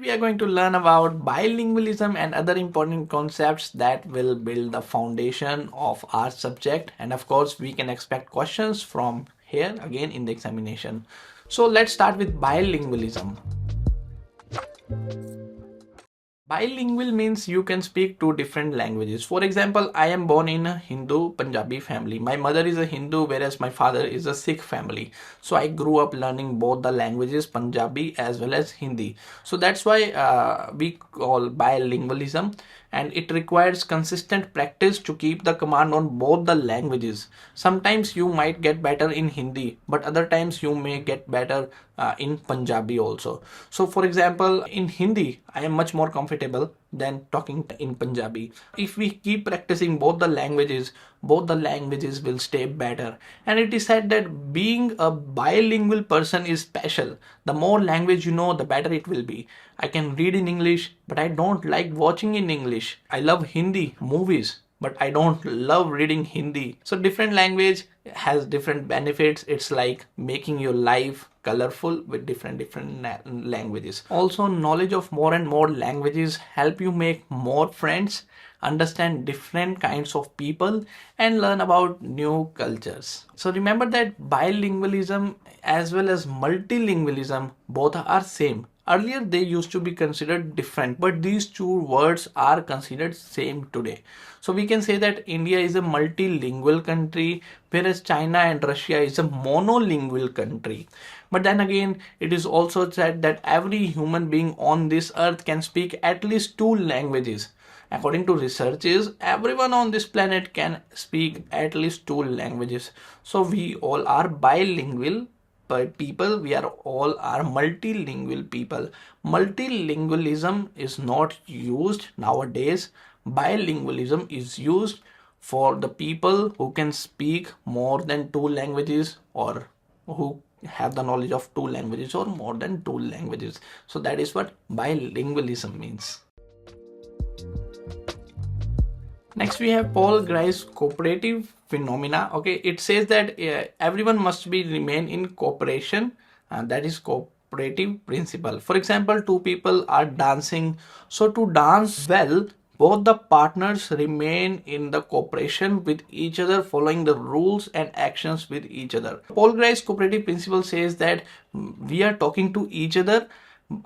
we are going to learn about bilingualism and other important concepts that will build the foundation of our subject. And of course, we can expect questions from here again in the examination. So let's start with bilingualism. Bilingual means you can speak two different languages. For example, I am born in a Hindu Punjabi family. My mother is a Hindu, whereas my father is a Sikh family. So I grew up learning both the languages, Punjabi as well as Hindi. So that's why we call bilingualism, and it requires consistent practice to keep the command on both the languages. Sometimes you might get better in Hindi, but other times you may get better in Punjabi also. So for example, in Hindi, I am much more comfortable than talking in Punjabi. If we keep practicing both the languages will stay better. And it is said that being a bilingual person is special. The more language you know, the better it will be. I can read in English, but I don't like watching in English. I love Hindi movies, but I don't love reading Hindi. So different language has different benefits. It's like making your life colorful with different languages. Also, knowledge of more and more languages help you make more friends, understand different kinds of people, and learn about new cultures. So remember that bilingualism as well as multilingualism both are same. Earlier they used to be considered different, but these two words are considered same today. So we can say that India is a multilingual country, whereas China and Russia is a monolingual country. But then again, it is also said that every human being on this earth can speak at least two languages. According to researches, everyone on this planet can speak at least two languages. So we all are bilingual people. We are all are multilingual people. Multilingualism is not used nowadays. Bilingualism is used for the people who can speak more than two languages, or who have the knowledge of two languages or more than two languages. So that is what bilingualism means. Next we have Paul Grice Cooperative Phenomena. Okay, it says that everyone must be remain in cooperation, and that is cooperative principle. For example, two people are dancing. So to dance well, both the partners remain in the cooperation with each other, following the rules and actions with each other. Paul Grice Cooperative Principle says that we are talking to each other,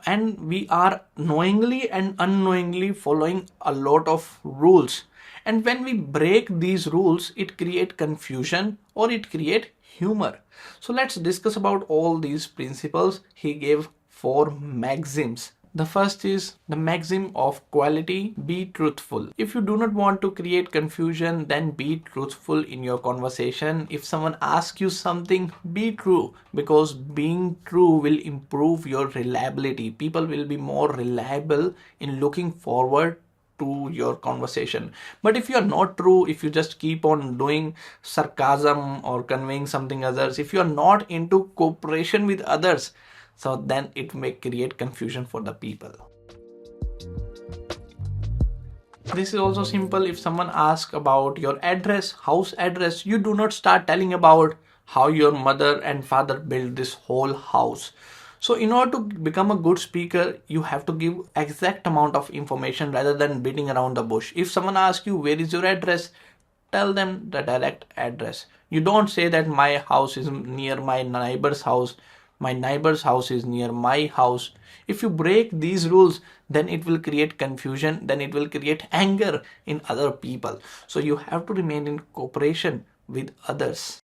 and we are knowingly and unknowingly following a lot of rules. And when we break these rules, it creates confusion or it creates humor. So let's discuss about all these principles. He gave 4 maxims. The first is the maxim of quality: be truthful. If you do not want to create confusion, then be truthful in your conversation. If someone asks you something, be true, because being true will improve your reliability. People will be more reliable in looking forward to your conversation. But if you are not true, if you just keep on doing sarcasm or conveying something others, if you are not into cooperation with others, so then it may create confusion for the people. This is also simple. If someone asks about your address, house address, you do not start telling about how your mother and father built this whole house. So in order to become a good speaker, you have to give exact amount of information rather than beating around the bush. If someone asks you where is your address, tell them the direct address. You don't say that my house is near my neighbor's house, my neighbor's house is near my house. If you break these rules, then it will create confusion, then it will create anger in other people. So you have to remain in cooperation with others.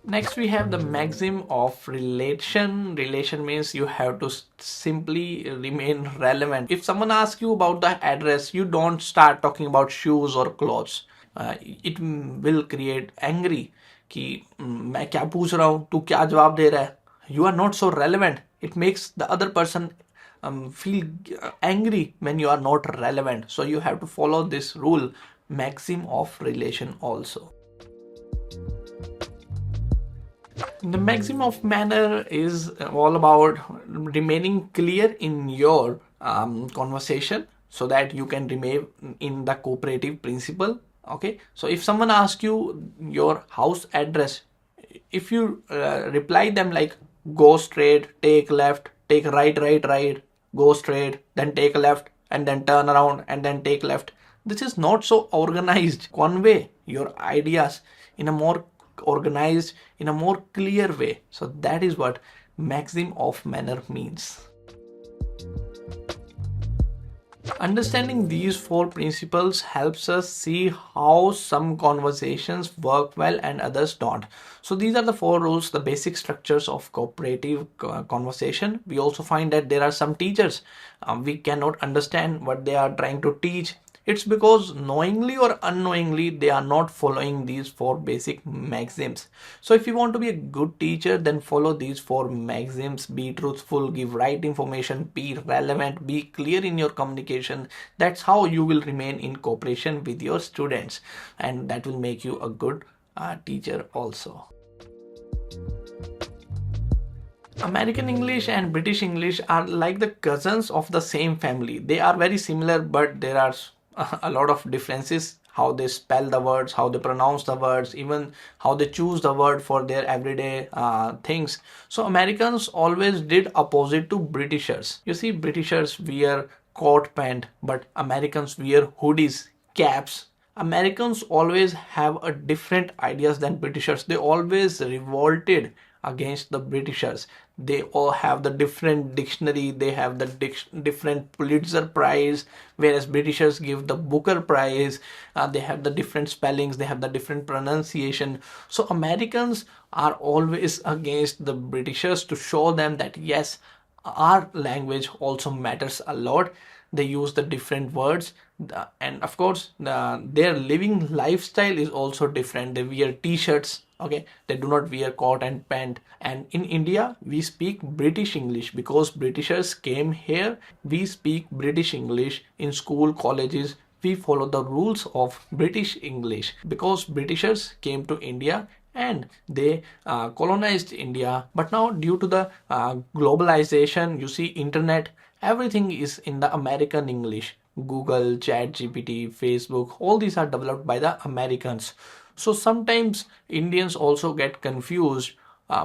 Next we have the maxim of relation. Relation means you have to simply remain relevant. If someone asks you about the address, you don't start talking about shoes or clothes. It will create angry कि मैं क्या पूछ रहा हूँ, तू क्या जवाब दे रहा है. You are not so relevant. It makes the other person feel angry when you are not relevant. So you have to follow this rule, maxim of relation also. The maxim of manner is all about remaining clear in your conversation so that you can remain in the cooperative principle. Okay, so if someone asks you your house address, if you reply them like go straight, take left, take right, go straight, then take left, and then turn around and then take left. This is not so organized. Convey your ideas in a more organized, in a more clear way. So that is what maxim of manner means. Understanding these four principles helps us see how some conversations work well and others don't. So these are the four rules, the basic structures of cooperative conversation. We also find that there are some teachers, we cannot understand what they are trying to teach. It's because knowingly or unknowingly they are not following these four basic maxims. So if you want to be a good teacher, then follow these four maxims. Be truthful, give right information, be relevant, be clear in your communication. That's how you will remain in cooperation with your students, and that will make you a good teacher also. American English and British English are like the cousins of the same family. They are very similar, but there are a lot of differences. How they spell the words, how they pronounce the words, even how they choose the word for their everyday things. So Americans always did opposite to Britishers. You see, Britishers wear coat pant, but Americans wear hoodies, caps. Americans always have a different ideas than Britishers. They always revolted against the Britishers. They all have the different dictionary, they have the different Pulitzer Prize, whereas Britishers give the Booker Prize. They have the different spellings, they have the different pronunciation. So Americans are always against the Britishers to show them that yes, our language also matters a lot. They use the different words, and of course their living lifestyle is also different. They wear t-shirts, okay, they do not wear coat and pant. And in India we speak British English because Britishers came here. We speak British English in school, colleges. We follow the rules of British English because Britishers came to India and they colonized India. But now due to the globalization, you see, internet, everything is in the American English. Google, ChatGPT, Facebook, all these are developed by the Americans. So sometimes Indians also get confused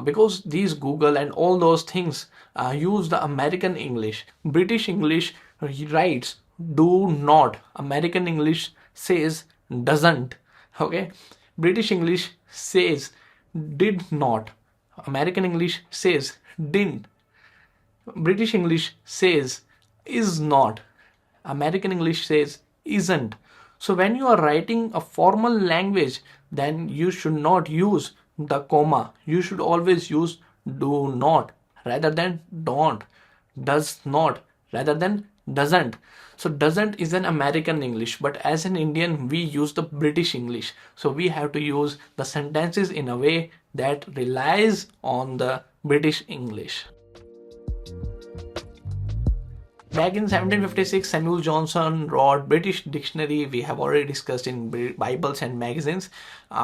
because these Google and all those things use the American English. British English writes do not. American English says doesn't. Okay. British English says did not. American English says didn't. British English says is not. American English says isn't. So when you are writing a formal language, then you should not use the comma. You should always use do not rather than don't, does not rather than doesn't. So doesn't is an American English, but as an Indian we use the British English. So we have to use the sentences in a way that relies on the British English. Back in 1756, Samuel Johnson wrote British Dictionary. We have already discussed in Bibles and magazines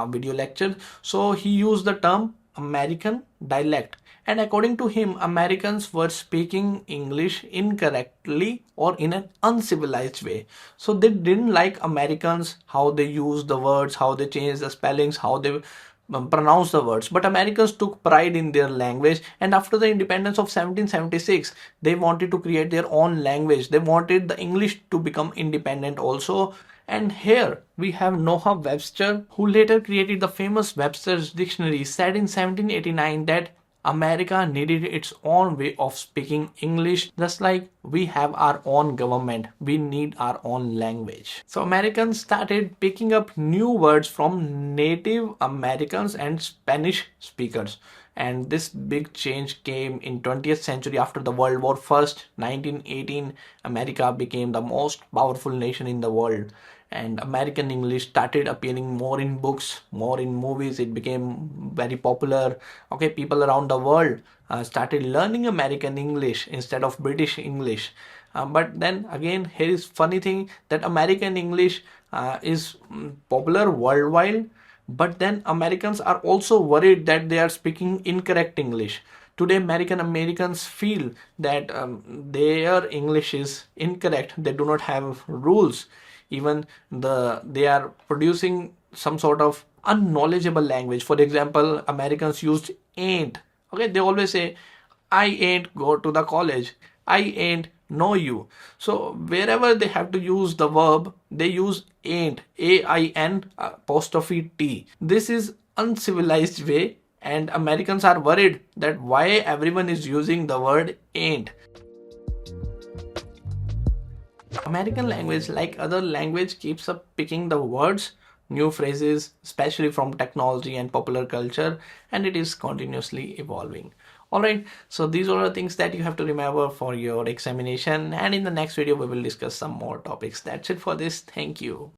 video lecture. So he used the term American dialect. And according to him, Americans were speaking English incorrectly or in an uncivilized way. So they didn't like Americans, how they use the words, how they change the spellings, how they pronounce the words. But Americans took pride in their language, and after the independence of 1776 they wanted to create their own language. They wanted the English to become independent also. And here we have Noah Webster, who later created the famous Webster's Dictionary, said in 1789 that America needed its own way of speaking English, just like we have our own government. We need our own language. So Americans started picking up new words from Native Americans and Spanish speakers. And this big change came in 20th century after the World War I. 1918, America became the most powerful nation in the world. And American English started appearing more in books, more in movies. It became very popular. Okay, people around the world started learning American English instead of British English. But then again, here is funny thing that American English is popular worldwide. But then Americans are also worried that they are speaking incorrect English. Today, Americans feel that their English is incorrect. They do not have rules. Even they are producing some sort of unknowledgeable language. For example, Americans used ain't. Okay, they always say I ain't go to the college. I ain't know you. So wherever they have to use the verb, they use ain't, A-I-N apostrophe T. This is uncivilized way, and Americans are worried that why everyone is using the word ain't. American language, like other language, keeps up picking the words, new phrases, especially from technology and popular culture, and it is continuously evolving. Alright, so these are the things that you have to remember for your examination, and in the next video we will discuss some more topics. That's it for this. Thank you.